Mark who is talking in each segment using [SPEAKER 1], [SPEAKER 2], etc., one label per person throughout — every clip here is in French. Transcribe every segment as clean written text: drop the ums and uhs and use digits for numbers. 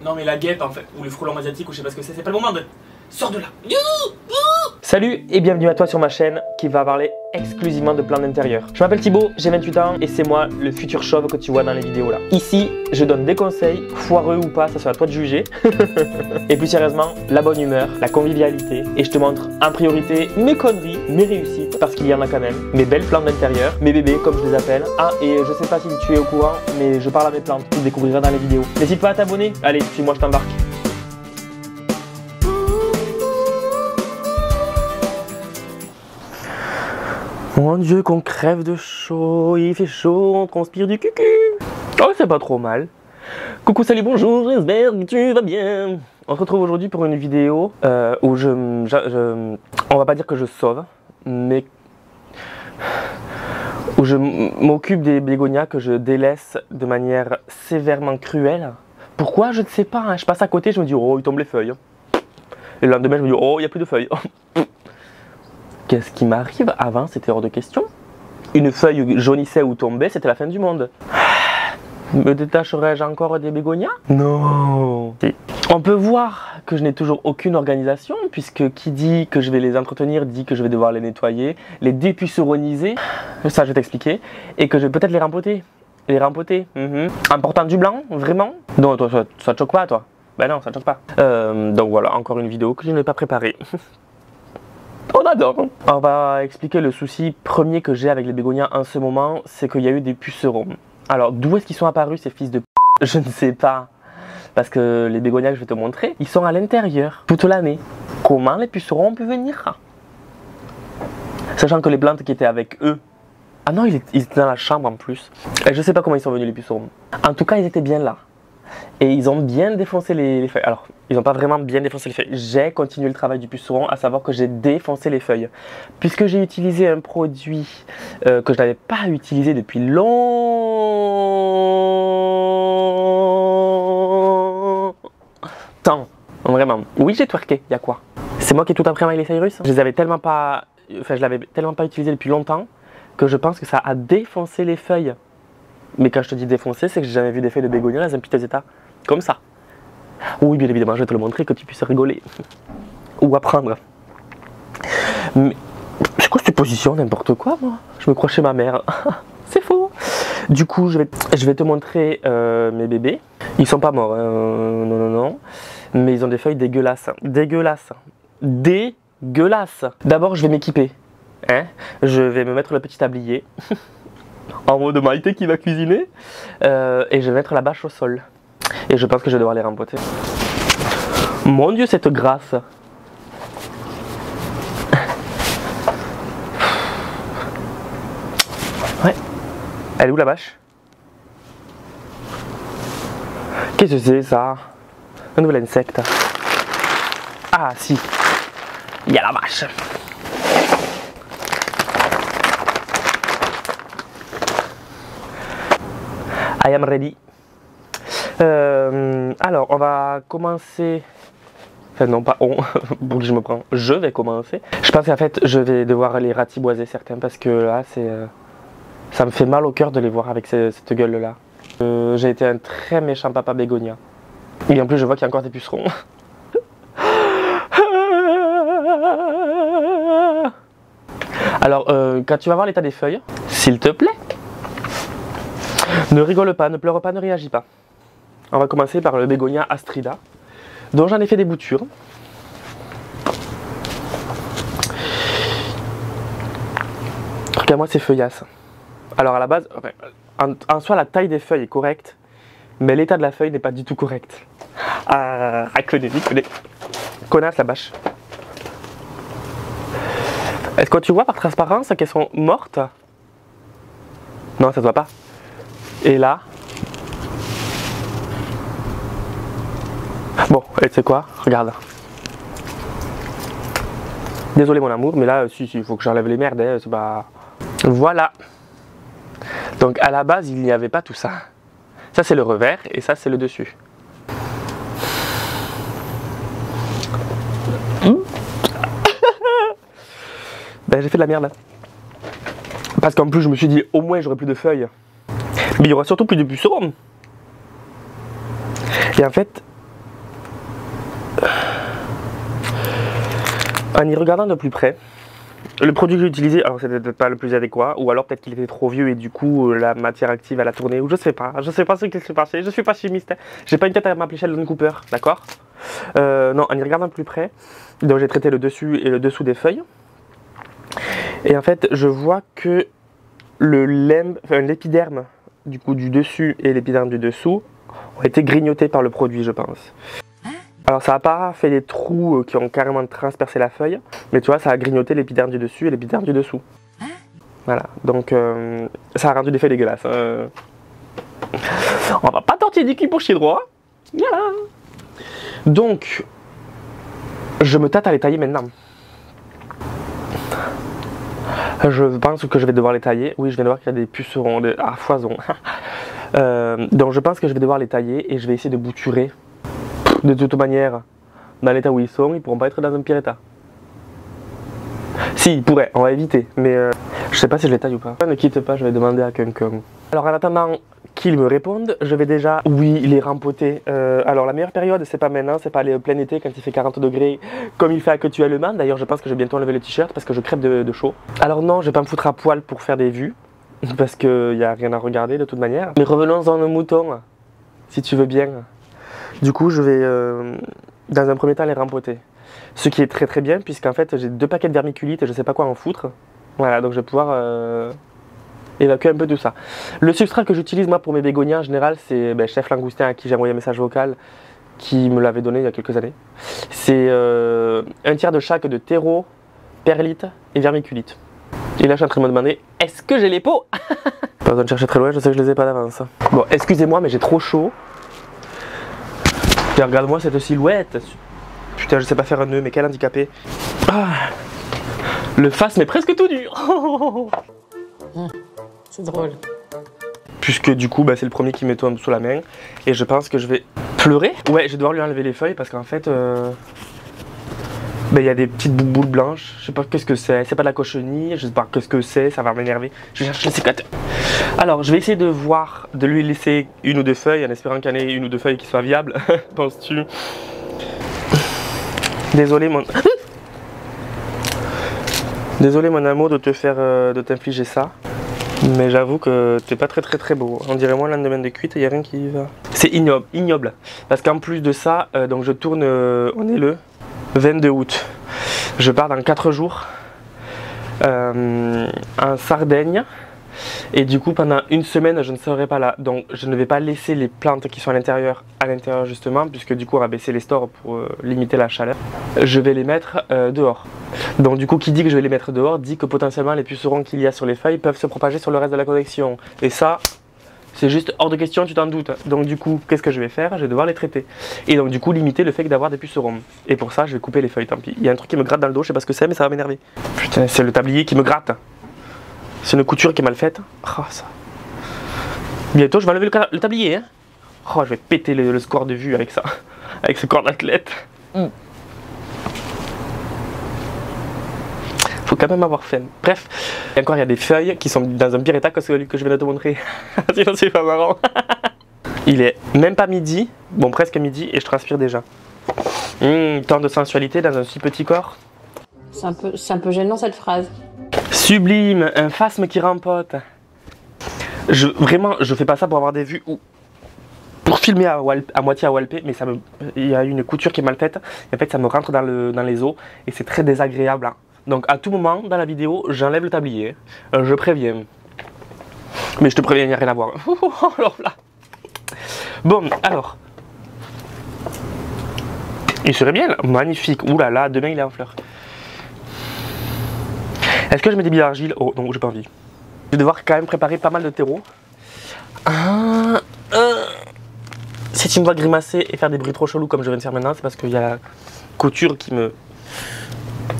[SPEAKER 1] Non mais la guêpe en fait, ou le frelon asiatique ou je sais pas ce que c'est pas le moment de... Sors de là.
[SPEAKER 2] Salut et bienvenue à toi sur ma chaîne qui va parler exclusivement de plans d'intérieur. Je m'appelle Thibaut, j'ai 28 ans et c'est moi le futur chauve que tu vois dans les vidéos là. Ici, je donne des conseils, foireux ou pas, ça sera à toi de juger. Et plus sérieusement, la bonne humeur, la convivialité et je te montre en priorité mes conneries, mes réussites, parce qu'il y en a quand même, mes belles plantes d'intérieur, mes bébés comme je les appelle. Ah et je sais pas si tu es au courant, mais je parle à mes plantes, tu le découvriras dans les vidéos. N'hésite pas à t'abonner, allez, suis-moi, je t'embarque. Mon Dieu qu'on crève de chaud, il fait chaud, on transpire du cucu. Oh c'est pas trop mal. Coucou, salut, bonjour, j'espère que tu vas bien. On se retrouve aujourd'hui pour une vidéo où on va pas dire que je sauve, mais où je m'occupe des bégonias que je délaisse de manière sévèrement cruelle. Pourquoi? Je ne sais pas, hein. Je passe à côté, je me dis oh il tombe les feuilles. Et le lendemain je me dis oh il n'y a plus de feuilles. Qu'est-ce qui m'arrive? Avant, c'était hors de question. Une feuille jaunissait ou tombait, c'était la fin du monde. Me détacherais-je encore des bégonias? Non. On peut voir que je n'ai toujours aucune organisation, puisque qui dit que je vais les entretenir dit que je vais devoir les nettoyer, les dépuceroniser, ça je vais t'expliquer, et que je vais peut-être les rempoter. En portant du blanc, vraiment? Non, toi, ça te choque pas, toi? Ben non, ça te choque pas. Donc voilà, encore une vidéo que je n'ai pas préparée. On adore. On va expliquer le souci premier que j'ai avec les bégonias en ce moment, c'est qu'il y a eu des pucerons. Alors d'où est-ce qu'ils sont apparus ces fils de p***? Je ne sais pas. Parce que les bégonias que je vais te montrer, ils sont à l'intérieur toute l'année. Comment les pucerons peuvent venir? Sachant que les plantes qui étaient avec eux... Ah non, ils étaient dans la chambre en plus. Et je ne sais pas comment ils sont venus les pucerons. En tout cas, ils étaient bien là. Et ils ont bien défoncé les feuilles. Alors, ils n'ont pas vraiment bien défoncé les feuilles. J'ai continué le travail du puceron, à savoir que j'ai défoncé les feuilles. Puisque j'ai utilisé un produit que je n'avais pas utilisé depuis longtemps. Vraiment. Oui, j'ai twerké, il y a quoi? C'est moi qui ai tout appris à Miley Cyrus. Je l'avais tellement pas utilisé depuis longtemps que je pense que ça a défoncé les feuilles. Mais quand je te dis défoncer, c'est que j'ai jamais vu des feuilles de bégonia dans un piteux état. Comme ça. Oui, bien évidemment, je vais te le montrer que tu puisses rigoler. Ou apprendre. Mais c'est quoi cette position? N'importe quoi, moi. Je me crois chez ma mère. C'est faux. Du coup, je vais te montrer mes bébés. Ils sont pas morts, hein. Non. Mais ils ont des feuilles dégueulasses. Dégueulasses. D'abord, je vais m'équiper. Hein, je vais me mettre le petit tablier. En mode Maïté qui va cuisiner. Et je vais mettre la bâche au sol. Et je pense que je vais devoir les rempoter. Mon Dieu, cette grâce. Ouais. Elle est où la bâche? Qu'est-ce que c'est ça? Un nouvel insecte. Ah si. Il y a la bâche. I am ready. Alors, on va commencer. Enfin, non, pas on. Pour que je me prends. Je vais commencer. Je pense qu'en fait, je vais devoir les ratiboiser certains parce que là, ça me fait mal au cœur de les voir avec cette gueule-là. J'ai été un très méchant papa bégonia. Et en plus, je vois qu'il y a encore des pucerons. Alors, quand tu vas voir l'état des feuilles, s'il te plaît. Ne rigole pas, ne pleure pas, ne réagis pas. On va commencer par le bégonia astrida, dont j'en ai fait des boutures. Regarde-moi ces feuillasses. Alors à la base, en soi la taille des feuilles est correcte, mais l'état de la feuille n'est pas du tout correct. Ah, connais. Connasse la bâche. Est-ce que tu vois par transparence qu'elles sont mortes? Non, ça se voit pas. Et là, bon, et tu sais quoi? Regarde. Désolé mon amour, mais là, il faut que j'enlève les merdes, hein, c'est pas... Voilà. Donc à la base, il n'y avait pas tout ça. Ça c'est le revers et ça c'est le dessus. Ben j'ai fait de la merde. Parce qu'en plus je me suis dit au moins j'aurai plus de feuilles. Mais il y aura surtout plus de pucerons. Et en fait, En y regardant de plus près, le produit que j'ai utilisé, alors c'était peut-être pas le plus adéquat, ou alors peut-être qu'il était trop vieux et du coup la matière active elle a tourné, ou je sais pas ce qui s'est passé, je suis pas chimiste, j'ai pas une tête à m'appeler Sheldon Cooper, d'accord. Non, en y regardant de plus près, donc j'ai traité le dessus et le dessous des feuilles, et en fait je vois que l'épiderme du coup du dessus et l'épiderme du dessous ont été grignotés par le produit, je pense. Alors ça n'a pas fait des trous qui ont carrément transpercé la feuille, mais tu vois, ça a grignoté l'épiderme du dessus et l'épiderme du dessous. Voilà, donc ça a rendu des feuilles dégueulasses. On va pas tortiller du cul pour chier droit. Voilà. Donc, je me tâte à les tailler maintenant. Je pense que je vais devoir les tailler. Oui, je viens de voir qu'il y a des pucerons à foison. Donc je pense que je vais devoir les tailler et je vais essayer de bouturer. De toute manière, dans l'état où ils sont, ils pourront pas être dans un pire état. Si, ils pourraient, on va éviter, mais je sais pas si je les taille ou pas. Ne quitte pas, je vais demander à quelqu'un. Alors en attendant qu'ils me répondent, je vais déjà, oui, les rempoter. Alors la meilleure période, c'est pas maintenant, c'est pas aller au plein été quand il fait 40 degrés, comme il fait actuellement. D'ailleurs, je pense que je vais bientôt enlever le t-shirt parce que je crève de chaud. Alors non, je vais pas me foutre à poil pour faire des vues, parce qu'il n'y a rien à regarder de toute manière. Mais revenons dans nos moutons, si tu veux bien. Du coup, je vais dans un premier temps les rempoter. Ce qui est très très bien, puisqu'en fait j'ai 2 paquets de vermiculite et je sais pas quoi en foutre. Voilà, donc je vais pouvoir évacuer un peu tout ça. Le substrat que j'utilise moi pour mes bégonias en général, c'est Chef Langoustin à qui j'ai envoyé un message vocal, qui me l'avait donné il y a quelques années. C'est un tiers de chaque de terreau, perlite et vermiculite. Et là je suis en train de me demander, est-ce que j'ai les pots? Pas besoin de chercher très loin, je sais que je les ai pas d'avance. Bon, excusez-moi, mais j'ai trop chaud. Et regarde-moi cette silhouette. Putain, je sais pas faire un nœud, mais quel handicapé. Ah, le face m'est presque tout dur.
[SPEAKER 3] C'est drôle.
[SPEAKER 2] Puisque du coup, c'est le premier qui me tombe sous la main. Et je pense que je vais pleurer. Ouais, je vais devoir lui enlever les feuilles parce qu'en fait, il y a des petites boules blanches. Je sais pas qu'est-ce que c'est. C'est pas de la cochenille. Je sais pas qu'est-ce que c'est. Ça va m'énerver. Je cherche le sécateur. Alors, je vais essayer de lui laisser 1 ou 2 feuilles en espérant qu'il y en ait 1 ou 2 feuilles qui soient viables. Penses-tu? Désolé mon... Désolé mon amour de t'infliger ça. Mais j'avoue que t'es pas très beau. On dirait moi le lendemain de cuite, il n'y a rien qui va. C'est ignoble. Parce qu'en plus de ça, donc je tourne, on est le 22 août. Je pars dans 4 jours en Sardaigne. Et du coup pendant 1 semaine je ne serai pas là, donc je ne vais pas laisser les plantes qui sont à l'intérieur justement, puisque du coup on va baisser les stores pour limiter la chaleur. Je vais les mettre dehors. Donc du coup qui dit que je vais les mettre dehors dit que potentiellement les pucerons qu'il y a sur les feuilles peuvent se propager sur le reste de la collection. Et ça c'est juste hors de question, tu t'en doutes. Donc du coup qu'est-ce que je vais faire? Je vais devoir les traiter. Et donc du coup limiter le fait d'avoir des pucerons. Et pour ça je vais couper les feuilles, tant pis. Il y a un truc qui me gratte dans le dos, je sais pas ce que c'est mais ça va m'énerver. Putain, c'est le tablier qui me gratte. C'est une couture qui est mal faite. Oh, ça. Bientôt je vais enlever le tablier. Hein. Oh, je vais péter le score de vue avec ça. Avec ce corps d'athlète. Faut quand même avoir faim. Bref. Et encore il y a des feuilles qui sont dans un pire état que celui que je viens de te montrer. Sinon c'est pas marrant. Il est même pas midi. Bon presque midi et je transpire déjà. Tant de sensualité dans un si petit corps.
[SPEAKER 3] C'est un peu gênant cette phrase.
[SPEAKER 2] Sublime, un phasme qui rempote. Vraiment, je fais pas ça pour avoir des vues ou pour filmer à moitié à walper, mais il y a une couture qui est mal faite. Et en fait, ça me rentre dans les os et c'est très désagréable. Hein. Donc, à tout moment dans la vidéo, j'enlève le tablier. Je préviens. Mais je te préviens, il n'y a rien à voir. Alors là. Bon, alors. Il serait bien, là. Magnifique. Ouh là là, demain il est en fleurs. Est-ce que je mets des billes d'argile? Oh non, j'ai pas envie. Je vais devoir quand même préparer pas mal de terreau. Si tu me vois grimacer et faire des bruits trop chelous comme je viens de faire maintenant, c'est parce qu'il y a la couture qui me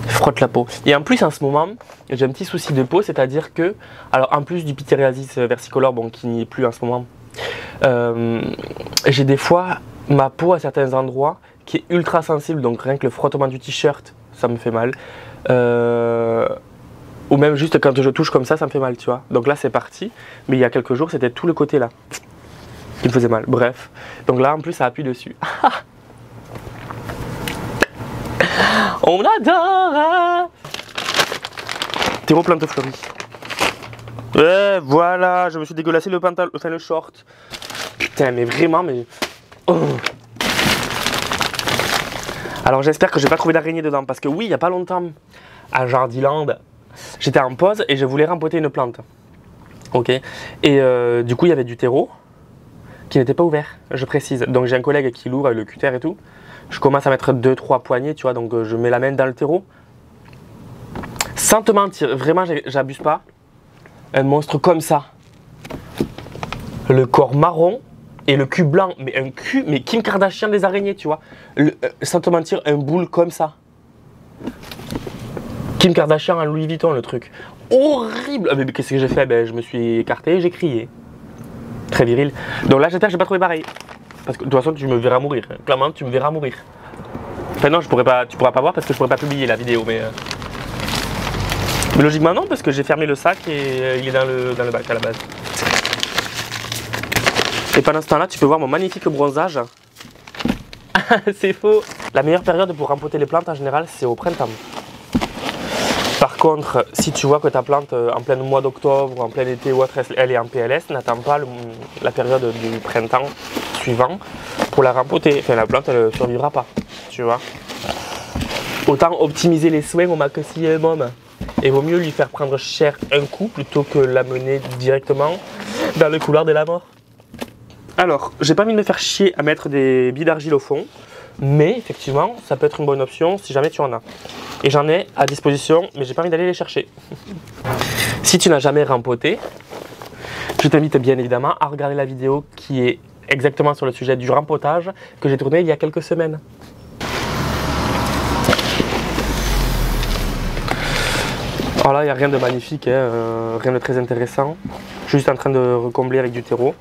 [SPEAKER 2] frotte la peau. Et en plus en ce moment, j'ai un petit souci de peau, c'est-à-dire que, alors en plus du pityriasis versicolore, bon qui n'y est plus en ce moment, j'ai des fois ma peau à certains endroits qui est ultra sensible, donc rien que le frottement du t-shirt, ça me fait mal. Ou même juste quand je touche comme ça me fait mal, tu vois. Donc là c'est parti, mais il y a quelques jours c'était tout le côté là qui me faisait mal, bref. Donc là en plus ça appuie dessus. On adore. Terreau plante fleurie. Ouais, voilà, je me suis dégueulassé le pantalon, enfin le short. Putain, mais vraiment, mais... Oh. Alors j'espère que je vais pas trouver d'araignée dedans, parce que oui, il y a pas longtemps, à Jardiland, j'étais en pause et je voulais rempoter une plante. Ok. Et du coup, il y avait du terreau qui n'était pas ouvert, je précise. Donc j'ai un collègue qui l'ouvre avec le cutter et tout. Je commence à mettre 2-3 poignées, tu vois, donc je mets la main dans le terreau. Sans te mentir, vraiment, j'abuse pas. Un monstre comme ça. Le corps marron et le cul blanc. Mais un cul, mais Kim Kardashian des araignées, tu vois. Sans te mentir, un boule comme ça. Kim Kardashian à Louis Vuitton, le truc. Horrible. Mais qu'est-ce que j'ai fait? Ben, je me suis écarté et j'ai crié. Très viril. Donc là, j'espère que je n'ai pas trouvé pareil. Parce que de toute façon, tu me verras mourir. Clairement, tu me verras mourir. Enfin non, tu pourras pas voir parce que je pourrais pas publier la vidéo. Mais logiquement non, parce que j'ai fermé le sac et il est dans le bac à la base. Et pendant ce temps-là, tu peux voir mon magnifique bronzage. C'est faux. La meilleure période pour rempoter les plantes en général, c'est au printemps. Par contre, si tu vois que ta plante en plein mois d'octobre, en plein été ou autre, elle est en PLS, n'attends pas la période du printemps suivant pour la rempoter. Enfin, la plante, elle ne survivra pas, tu vois. Autant optimiser les soins au maximum. Et vaut mieux lui faire prendre cher un coup plutôt que l'amener directement dans le couloir de la mort. Alors, j'ai pas envie de me faire chier à mettre des billes d'argile au fond, mais effectivement, ça peut être une bonne option si jamais tu en as. Et j'en ai à disposition, mais j'ai pas envie d'aller les chercher. Si tu n'as jamais rempoté, je t'invite bien évidemment à regarder la vidéo qui est exactement sur le sujet du rempotage que j'ai tourné il y a quelques semaines. Alors là, il n'y a rien de magnifique, hein, rien de très intéressant. Je suis juste en train de recombler avec du terreau.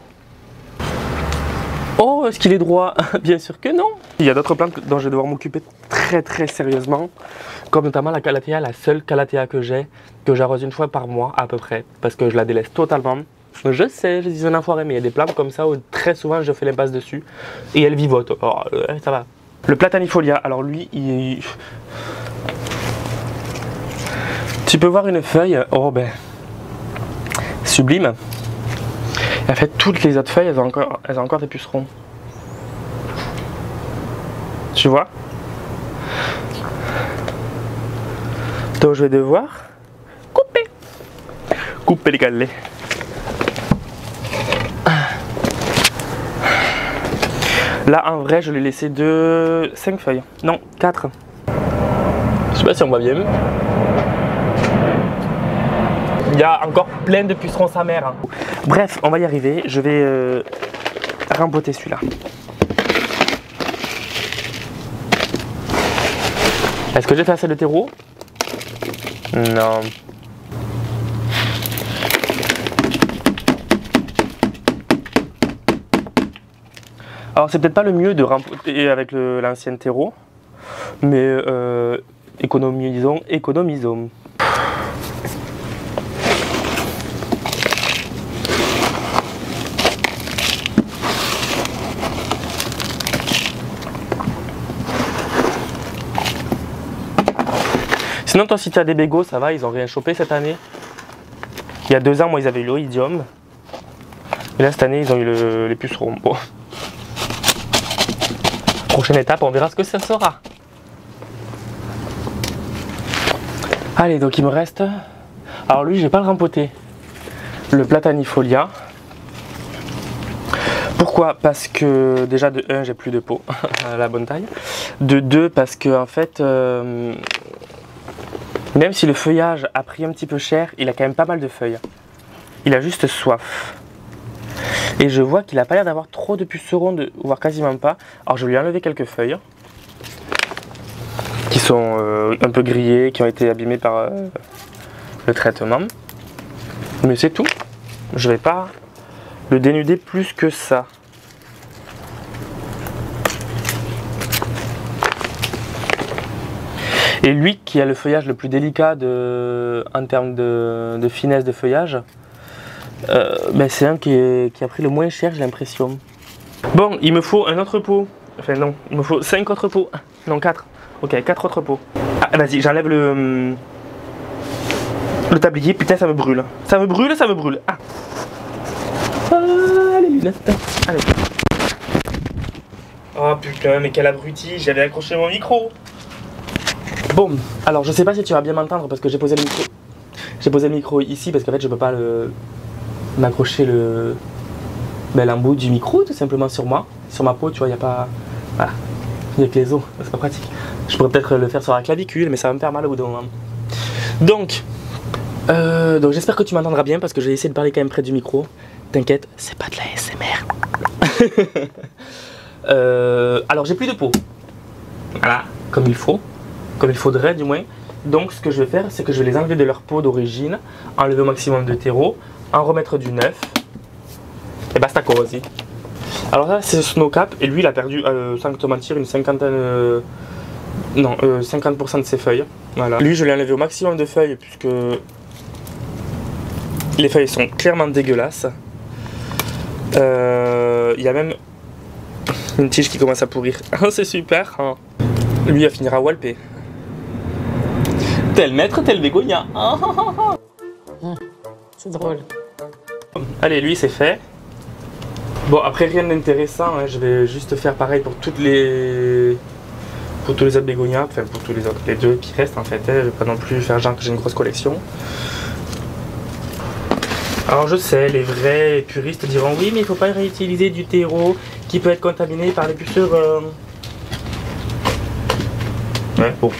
[SPEAKER 2] Oh, est-ce qu'il est droit? Bien sûr que non. Il y a d'autres plantes dont je vais devoir m'occuper très sérieusement, comme notamment la calathea, la seule calathea que j'arrose une fois par mois à peu près, parce que je la délaisse totalement. Je sais, je suis un enfoiré, mais il y a des plantes comme ça où très souvent je fais l'impasse dessus et elles vivotent. Oh, ça va. Le platanifolia, alors lui, tu peux voir une feuille, oh ben, sublime. Et en fait, toutes les autres feuilles, elles ont encore des pucerons. Tu vois? Donc je vais devoir couper les galets. Là, en vrai, je l'ai laissé 5 feuilles. Non, 4. Je sais pas si on voit bien. Il y a encore plein de pucerons sa mère. Bref, on va y arriver. Je vais rempoter celui-là. Est-ce que j'ai fait assez de terreau? Non. Alors c'est peut-être pas le mieux de rempoter avec l'ancien terreau, mais économisons. Sinon, toi, si tu as des bégos, ça va, ils ont rien chopé cette année. Il y a 2 ans, moi, ils avaient eu l'oïdium. Et là, cette année, ils ont eu les pucerons. Bon. Prochaine étape, on verra ce que ça sera. Allez, donc il me reste... Alors lui, je vais pas le rempoter. Le platanifolia. Pourquoi? Parce que déjà de 1, j'ai plus de peau à la bonne taille. De 2, parce que en fait... Même si le feuillage a pris un petit peu cher, il a quand même pas mal de feuilles. Il a juste soif. Et je vois qu'il n'a pas l'air d'avoir trop de pucerons, voire quasiment pas. Alors je vais lui enlever quelques feuilles. Qui sont un peu grillées, qui ont été abîmées par le traitement. Mais c'est tout. Je ne vais pas le dénuder plus que ça. Et lui qui a le feuillage le plus délicat en termes de finesse de feuillage, ben c'est un qui a pris le moins cher, j'ai l'impression. Bon, il me faut un autre pot Enfin non, il me faut 5 autres pots. Non 4. Ok, 4 autres pots. Ah vas-y, j'enlève le tablier. Putain, ça me brûle. Ça me brûle, ça me brûle. Ah, allez lunettes. Allez. Oh putain, mais quel abruti, j'avais accroché mon micro. Bon, alors je sais pas si tu vas bien m'entendre parce que j'ai posé le micro. J'ai posé le micro ici parce qu'en fait je peux pas m'accrocher l'embout du micro tout simplement sur moi. Sur ma peau, tu vois, il n'y a pas. Voilà. Il n'y a que les os, c'est pas pratique. Je pourrais peut-être le faire sur la clavicule, mais ça va me faire mal au bout d'un moment. Donc j'espère que tu m'entendras bien parce que je vais essayer de parler quand même près du micro. T'inquiète, c'est pas de la ASMR. Alors j'ai plus de peau. Voilà, comme il faut. Comme il faudrait du moins. Donc ce que je vais faire, c'est que je vais les enlever de leur peau d'origine, enlever au maximum de terreau, en remettre du neuf. Et basta così. Alors là c'est Snowcap et lui il a perdu, sans te mentir, une cinquantaine... 50% de ses feuilles. Voilà. Lui je l'ai enlevé au maximum de feuilles puisque les feuilles sont clairement dégueulasses. Il y a même une tige qui commence à pourrir. C'est super hein. Lui il finira walpé. Tel maître, tel bégonia.
[SPEAKER 3] C'est drôle.
[SPEAKER 2] Allez, lui c'est fait. Bon, après rien d'intéressant, hein, je vais juste faire pareil pour tous les autres bégonias, enfin pour tous les autres, les deux qui restent en fait. Hein, je vais pas non plus faire genre que j'ai une grosse collection. Alors je sais, les vrais puristes diront oui, mais il faut pas réutiliser du terreau qui peut être contaminé par les puceurs. Ouais, bon.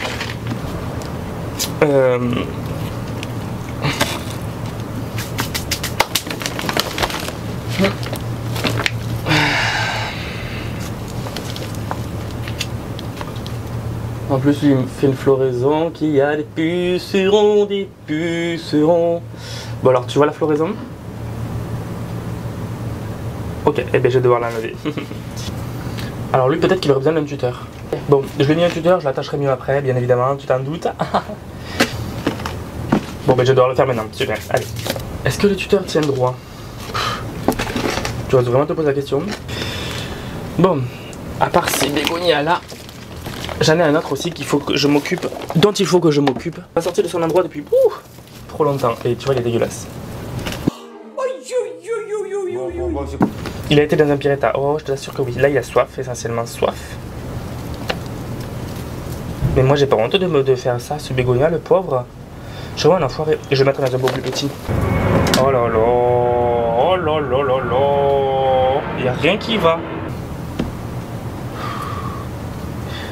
[SPEAKER 2] En plus, il me fait une floraison qui a des pucerons, des pucerons. Bon, alors, tu vois la floraison? Ok, eh bien, je vais devoir l'enlever. Alors, lui, peut-être qu'il aurait besoin d'un tuteur. Bon, je lui ai mis un tuteur, je l'attacherai mieux après, bien évidemment, tu t'en doutes. Bon, ben, je vais devoir le faire maintenant. Super, allez. Est-ce que le tuteur tient droit? Tu vas vraiment te poser la question. Bon, à part ces bégonias là, j'en ai un autre aussi qu'il faut que je m'occupe, dont il faut que je m'occupe. Il va sortir de son endroit depuis trop longtemps et tu vois il est dégueulasse. Il a été dans un pire état. Oh je te l'assure que oui. Là il a soif, essentiellement soif. Mais moi j'ai pas honte de faire ça, ce bégonia le pauvre. Je suis vraiment un enfoiré. Et je vais mettre dans un beau plus petit. Oh là là, oh là là là là. Il n'y a rien qui va.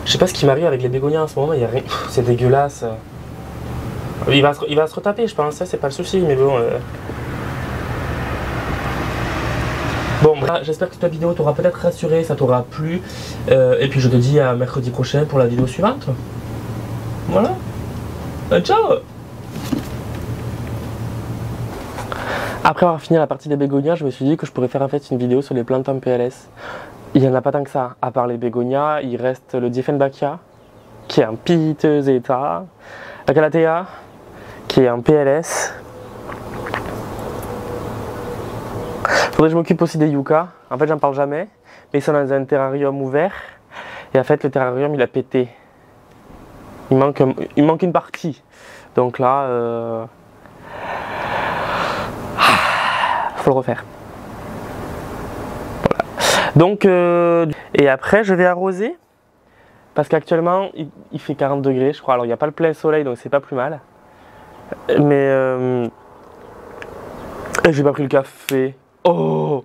[SPEAKER 2] Je sais pas ce qui m'arrive avec les bégonias en ce moment, il y a rien. C'est dégueulasse. Il va se retaper, je pense, ça c'est pas le souci, mais bon. Bon, j'espère que ta vidéo t'aura peut-être rassuré, ça t'aura plu. Et puis je te dis à mercredi prochain pour la vidéo suivante. Voilà. Ciao. Après avoir fini la partie des bégonias, je me suis dit que je pourrais faire en fait une vidéo sur les plantes en PLS. Il n'y en a pas tant que ça, à part les bégonias, il reste le Dieffenbachia, qui est en piteux état, la Calathea, qui est en PLS. Faudrait que je m'occupe aussi des Yucca, en fait j'en parle jamais, mais ils sont dans un terrarium ouvert, et en fait le terrarium il a pété. Il manque une partie, donc là, faut le refaire. Donc, et après je vais arroser, parce qu'actuellement il fait 40 degrés je crois, alors il n'y a pas le plein soleil donc c'est pas plus mal. Mais j'ai pas pris le café. Oh,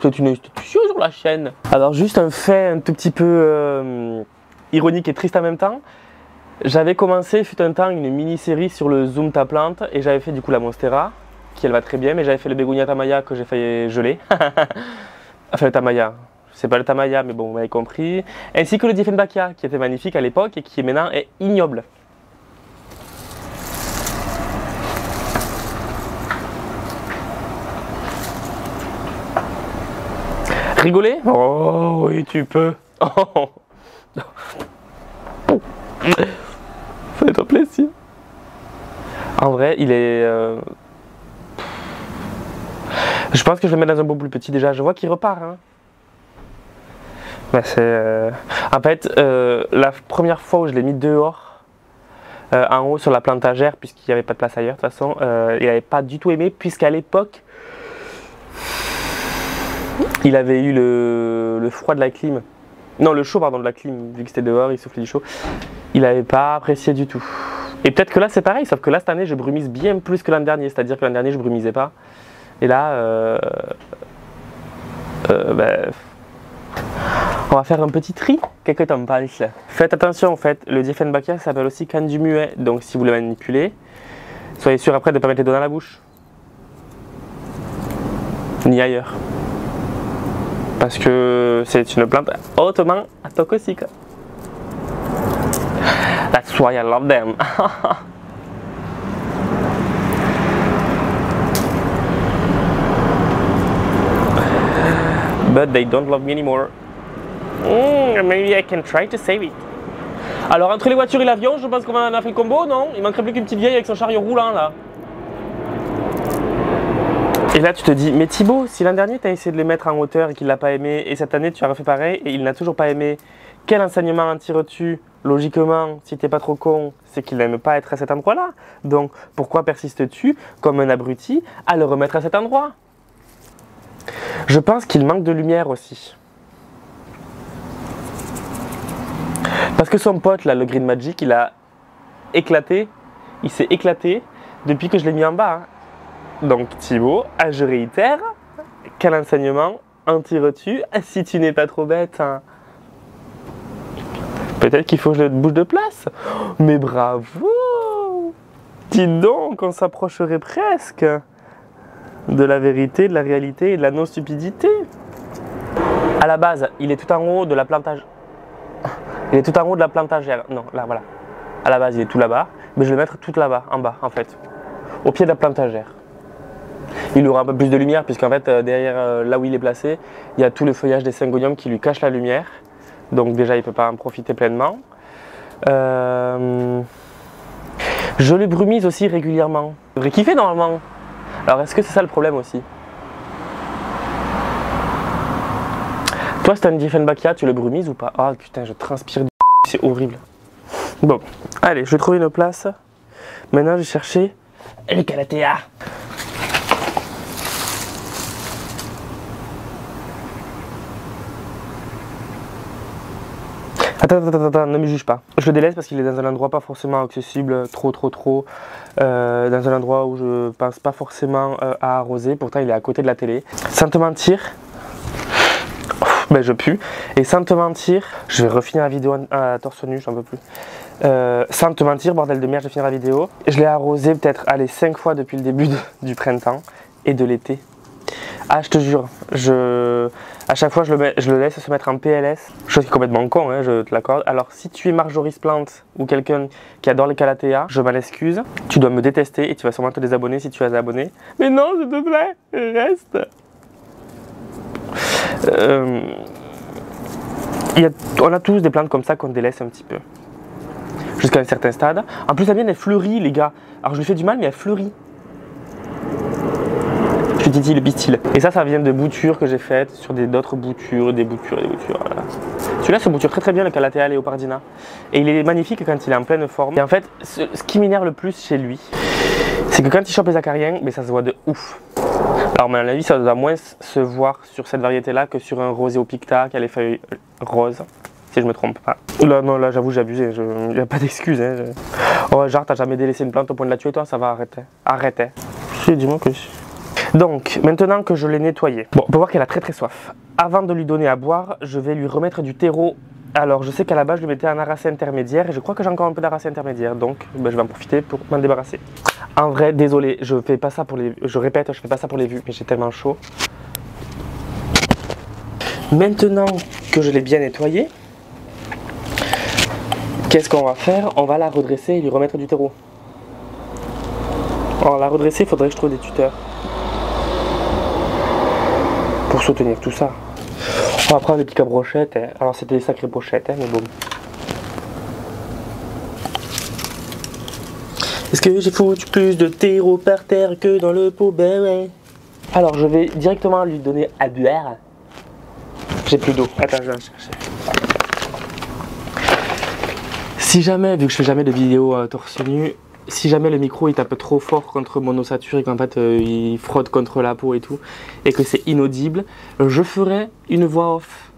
[SPEAKER 2] c'est une institution sur la chaîne. Alors juste un fait un tout petit peu ironique et triste en même temps. J'avais commencé fut un temps une mini-série sur le Zoom ta plante et j'avais fait du coup la Monstera, qui elle va très bien, mais j'avais fait le Bégonia Tamaya que j'ai failli geler. Enfin le Tamaya, c'est pas le Tamaya mais bon vous m'avez compris. Ainsi que le Dieffenbachia qui était magnifique à l'époque et qui maintenant est ignoble. Rigoler? Oh oui tu peux. Oh. Fais-toi plaisir. En vrai il est... Je pense que je vais le mettre dans un pot plus petit déjà, je vois qu'il repart hein. Bah, en fait, la première fois où je l'ai mis dehors, en haut sur la plantagère, puisqu'il n'y avait pas de place ailleurs de toute façon, il n'avait pas du tout aimé, puisqu'à l'époque, il avait eu le froid de la clim. Non, le chaud, pardon, de la clim, vu que c'était dehors, il soufflait du chaud. Il n'avait pas apprécié du tout. Et peut-être que là, c'est pareil, sauf que là, cette année, je brumise bien plus que l'an dernier. C'est-à-dire que l'an dernier, je brumisais pas. Et là, on va faire un petit tri. Qu'est-ce que t'en penses? Faites attention, en fait, le Dieffenbachia s'appelle aussi canne du muet. Donc, si vous le manipulez, soyez sûr après de ne pas mettre les doigts dans la bouche. Ni ailleurs. Parce que c'est une plante hautement toxique. That's why I love them. But they don't love me anymore. Maybe I can try to save it. Alors entre les voitures et l'avion, je pense qu'on a fait le combo, non? Il manquerait plus qu'une petite vieille avec son chariot roulant là. Et là tu te dis, mais Thibaut, si l'an dernier tu as essayé de les mettre en hauteur et qu'il l'a pas aimé, et cette année tu as refait pareil et il n'a toujours pas aimé, quel enseignement en tires-tu? Logiquement, si t'es pas trop con, c'est qu'il n'aime pas être à cet endroit-là. Donc pourquoi persistes-tu, comme un abruti, à le remettre à cet endroit? Je pense qu'il manque de lumière aussi. Parce que son pote, là, le Green Magic, il a éclaté, il s'est éclaté depuis que je l'ai mis en bas. Hein. Donc Thibaut, je réitère, quel enseignement en tires-tu si tu n'es pas trop bête hein? Peut-être qu'il faut que je le bouge de place. Mais bravo! Dis donc, on s'approcherait presque de la vérité, de la réalité et de la non-stupidité. À la base, il est tout en haut de la plantagère. Il est tout en haut de la plantagère. Non, là, voilà. À la base, il est tout là-bas. Mais je vais le mettre tout là-bas, en bas, en fait. Au pied de la plantagère. Il aura un peu plus de lumière, puisqu'en fait, derrière là où il est placé, il y a tout le feuillage des syngoniums qui lui cache la lumière. Donc déjà, il ne peut pas en profiter pleinement. Je le brumise aussi régulièrement. Il devrait kiffer normalement. Alors, est-ce que c'est ça le problème aussi? Toi, c'est un Dieffenbachia, tu le brumises ou pas? Ah putain, je transpire du c'est horrible. Bon, allez, je vais trouver une place. Maintenant, je vais chercher le Calathea. Attends, ne me juge pas. Je le délaisse parce qu'il est dans un endroit pas forcément accessible, trop. Dans un endroit où je pense pas forcément à arroser. Pourtant, il est à côté de la télé. Sans te mentir, ben je pue. Et sans te mentir, je vais refinir la vidéo à torse nu, j'en peux plus. Sans te mentir, bordel de merde, je vais finir la vidéo. Je l'ai arrosé peut-être, allez, 5 fois depuis le début du printemps et de l'été. Ah, je te jure, à chaque fois je le laisse se mettre en PLS, chose qui est complètement con, hein, je te l'accorde. Alors si tu es Marjorie Plante ou quelqu'un qui adore les Calathea, je m'en excuse, tu dois me détester et tu vas sûrement te désabonner si tu es abonné. Mais non, s'il te plaît, reste. On a tous des plantes comme ça qu'on délaisse un petit peu, jusqu'à un certain stade. En plus la mienne elle fleurit les gars, alors je lui fais du mal mais elle fleurit. Je te dis le pistil. Et ça vient de boutures que j'ai faites sur d'autres boutures, des boutures. Voilà. Celui-là se bouture très bien le Calathea leopardina. Et il est magnifique quand il est en pleine forme. Et en fait, ce qui m'énerve le plus chez lui, c'est que quand il chope les acariens, mais ça se voit de ouf. Alors, à mon avis, ça doit moins se voir sur cette variété-là que sur un Roseo picta qui a les feuilles roses, si je me trompe pas. Là, non, là, j'avoue, j'ai abusé. Il n'y a pas d'excuse. Hein, Oh, genre, t'as jamais délaissé une plante au point de la tuer, toi, ça va arrêter. Arrêtez. Dis-moi que donc, maintenant que je l'ai nettoyé, bon, on peut voir qu'elle a très soif. Avant de lui donner à boire, je vais lui remettre du terreau. Alors, je sais qu'à la base, je lui mettais un aracé intermédiaire et je crois que j'ai encore un peu d'aracé intermédiaire, donc ben, je vais en profiter pour m'en débarrasser. En vrai, désolé, je fais pas ça pour les... Je répète, je fais pas ça pour les vues, mais j'ai tellement chaud. Maintenant que je l'ai bien nettoyé, qu'est-ce qu'on va faire? On va la redresser et lui remettre du terreau. Alors, la redresser, il faudrait que je trouve des tuteurs pour soutenir tout ça. On va prendre des petites cabrochettes. Hein. Alors c'était des sacrées pochettes, hein, mais bon. Est-ce que j'ai foutu plus de terreau par terre que dans le pot? Ben ouais. Alors je vais directement lui donner à boire. J'ai plus d'eau. Attends, je vais en chercher. Si jamais, vu que je fais jamais de vidéos torse nu, si jamais le micro il tape trop fort contre mon ossature et qu'en fait il frotte contre la peau et tout, et que c'est inaudible, je ferai une voix off.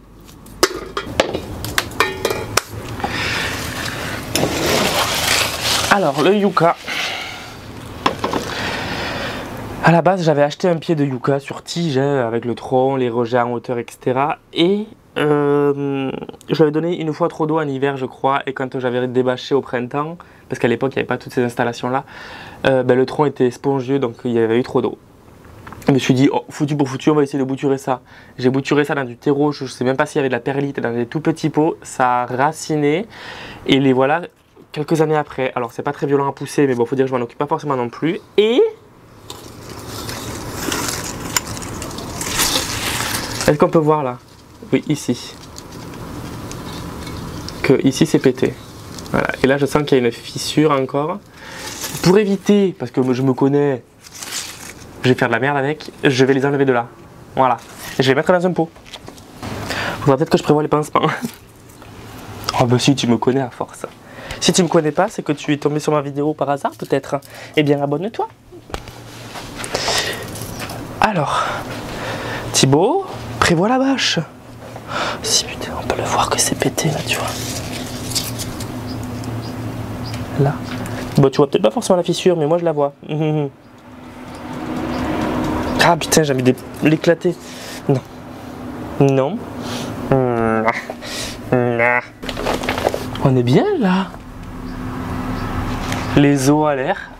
[SPEAKER 2] Alors, le Yuka. À la base, j'avais acheté un pied de Yuka sur tige, avec le tronc, les rejets en hauteur, etc. Et je lui avais donné une fois trop d'eau en hiver, je crois. Et quand j'avais débâché au printemps, parce qu'à l'époque, il n'y avait pas toutes ces installations-là, le tronc était spongieux, donc il y avait eu trop d'eau. Je me suis dit, oh, foutu pour foutu, on va essayer de bouturer ça. J'ai bouturé ça dans du terreau, je ne sais même pas s'il y avait de la perlite, dans des tout petits pots. Ça a raciné. Et les voilà quelques années après. Alors, c'est pas très violent à pousser, mais bon, faut dire que je m'en occupe pas forcément non plus. Et est-ce qu'on peut voir là? Oui, ici. Que ici c'est pété. Voilà. Et là je sens qu'il y a une fissure encore. Pour éviter, parce que je me connais, je vais faire de la merde avec, je vais les enlever de là. Voilà. Et je vais les mettre dans un pot. Faudra peut-être que je prévoie les pansements. Oh bah si, tu me connais à force. Si tu me connais pas, c'est que tu es tombé sur ma vidéo par hasard peut-être. Eh bien abonne-toi. Alors, Thibaut, prévois la bâche. Si putain, on peut le voir que c'est pété là, tu vois. Là. Bon, tu vois peut-être pas forcément la fissure, mais moi je la vois. Ah putain, j'ai envie de l'éclater. Non. Non. On est bien là. Les os à l'air.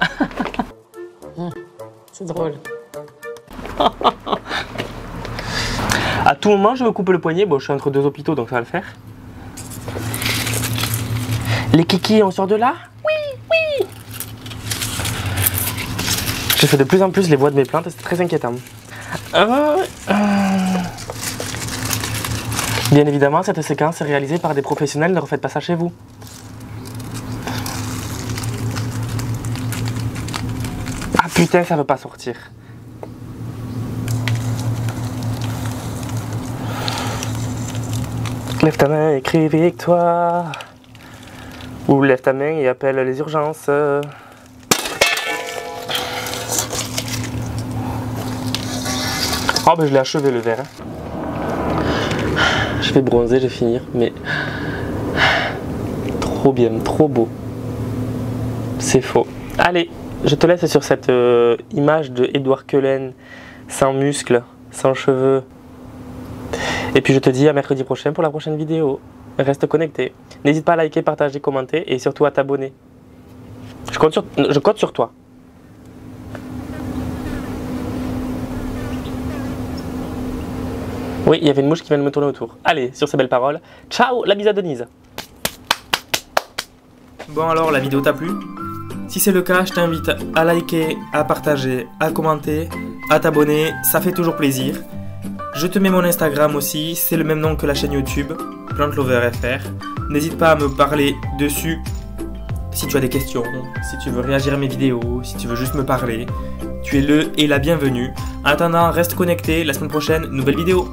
[SPEAKER 3] C'est drôle.
[SPEAKER 2] À tout moment, je me coupe le poignet. Bon, je suis entre deux hôpitaux, donc ça va le faire. Les kikis, on sort de là? Oui, oui. Je fais de plus en plus les voix de mes plaintes, c'est très inquiétant. Bien évidemment, cette séquence est réalisée par des professionnels, ne refaites pas ça chez vous. Ah putain, ça veut pas sortir. Lève ta main et crie victoire. Ou lève ta main et appelle les urgences. Oh ben je l'ai achevé le verre. Je vais bronzer, je vais finir, mais trop bien, trop beau. C'est faux. Allez, je te laisse sur cette image de Edouard Cullen, sans muscles, sans cheveux. Et puis je te dis à mercredi prochain pour la prochaine vidéo. Reste connecté. N'hésite pas à liker, partager, commenter et surtout à t'abonner. Je compte sur toi. Oui, il y avait une mouche qui vient de me tourner autour. Allez, sur ces belles paroles, ciao, la bise à Denise.
[SPEAKER 1] Bon alors, la vidéo t'a plu? Si c'est le cas, je t'invite à liker, à partager, à commenter, à t'abonner, ça fait toujours plaisir. Je te mets mon Instagram aussi, c'est le même nom que la chaîne YouTube, PlanteLoverFR. N'hésite pas à me parler dessus si tu as des questions, si tu veux réagir à mes vidéos, si tu veux juste me parler. Tu es le et la bienvenue. En attendant, reste connecté, la semaine prochaine, nouvelle vidéo.